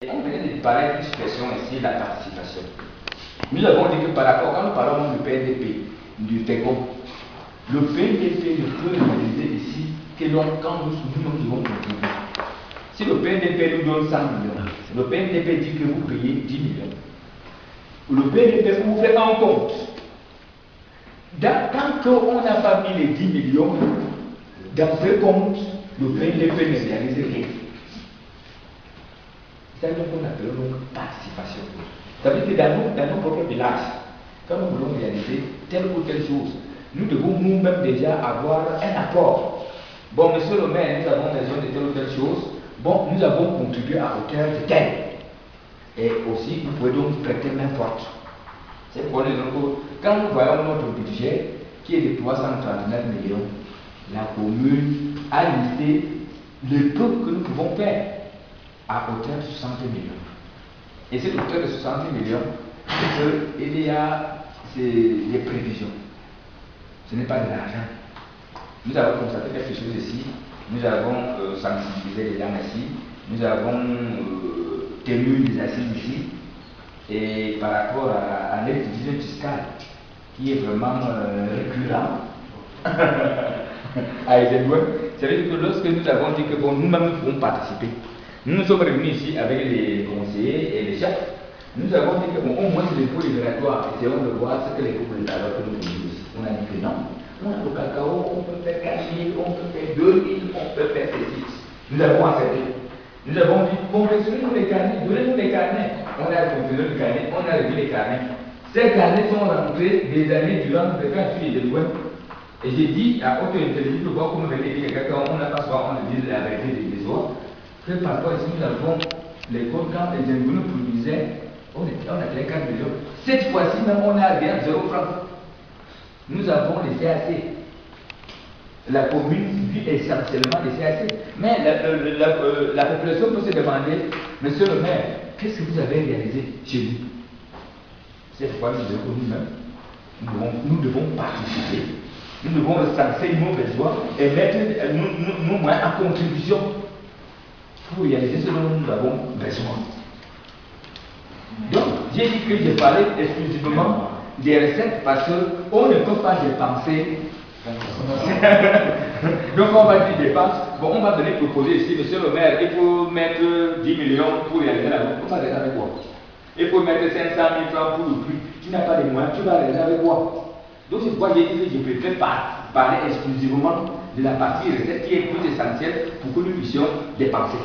On vient de parler d'une question ici, la participation. Nous avons dit que par rapport, quand nous parlons du PNDP, du TECO, le PNDP ne peut réaliser ici que quand nous devons contribuer. Si le PNDP nous donne 100 millions, le PNDP dit que vous payez 10 millions. Le PNDP vous fait un compte. Tant qu'on n'a pas mis les 10 millions, dans ce compte, le PNDP ne réalise rien. C'est ce qu'on appelle donc participation. Ça veut dire que dans nos propres villages, quand nous voulons réaliser telle ou telle chose, nous devons nous-mêmes déjà avoir un apport. Bon, monsieur le maire, nous avons besoin de telle ou telle chose. Bon, nous avons contribué à hauteur de tel. Et aussi, vous pouvez donc prêter main forte. C'est pour les autres. Quand nous voyons notre budget, qui est de 339 millions, la commune a listé le peu que nous pouvons faire à hauteur de 60 millions. Et cette hauteur de 60 millions, c'est qu'il y a des prévisions. Ce n'est pas de l'argent. Nous avons constaté quelque chose ici. Nous avons sensibilisé les gens ici. Nous avons tenu des assises ici. Et par rapport à l'exclusion fiscale, qui est vraiment récurrent à Eisenhower, ça veut dire que lorsque nous avons dit que bon, nous-mêmes nous pouvons participer, nous nous sommes réunis ici avec les conseillers et les chefs. Nous avons dit que bon, au moins les impôts libératoires, essayons de voir ce que les peuples de l'alors que nous voulons ici. On a dit que non. On a le cacao, on peut faire 4 000, on peut faire 2 000, on peut faire 6 000. Nous avons accepté. Nous avons dit, confectionnez-nous les carnets, donnez-nous les carnets. On a confectionné le carnet, on a revu les carnets. Ces carnets sont rentrés des années durant le cas de loin. Et j'ai dit à haute intelligence, voir comment venir dire quelqu'un, on n'a pas soin, on dit la vérité des autres, que parfois ici nous avons les codes quand les ingénieurs produisaient, on a fait 4 millions. Cette fois-ci même, on a rien, 0 francs. Nous avons les CAC. La commune vit essentiellement des CAC. Mais la population peut se demander, monsieur le maire, qu'est-ce que vous avez réalisé chez nous? C'est pourquoi nous devons nous-mêmes, nous devons participer, nous devons recenser nos besoins et mettre nos moyens en contribution pour réaliser ce dont nous avons besoin. Donc, j'ai dit que j'ai parlé exclusivement des recettes parce qu'on ne peut pas dépenser. Donc on va dire dépenses. Bon, on va venir proposer ici, monsieur le maire, il faut mettre 10 millions pour réaliser la route. On va réaliser avec quoi? Il faut mettre 500 000 francs pour le prix. Tu n'as pas les moyens, tu vas réaliser avec quoi? Donc c'est pourquoi j'ai dit que je préfère parler exclusivement de la partie recette qui est plus essentielle pour que nous puissions dépenser.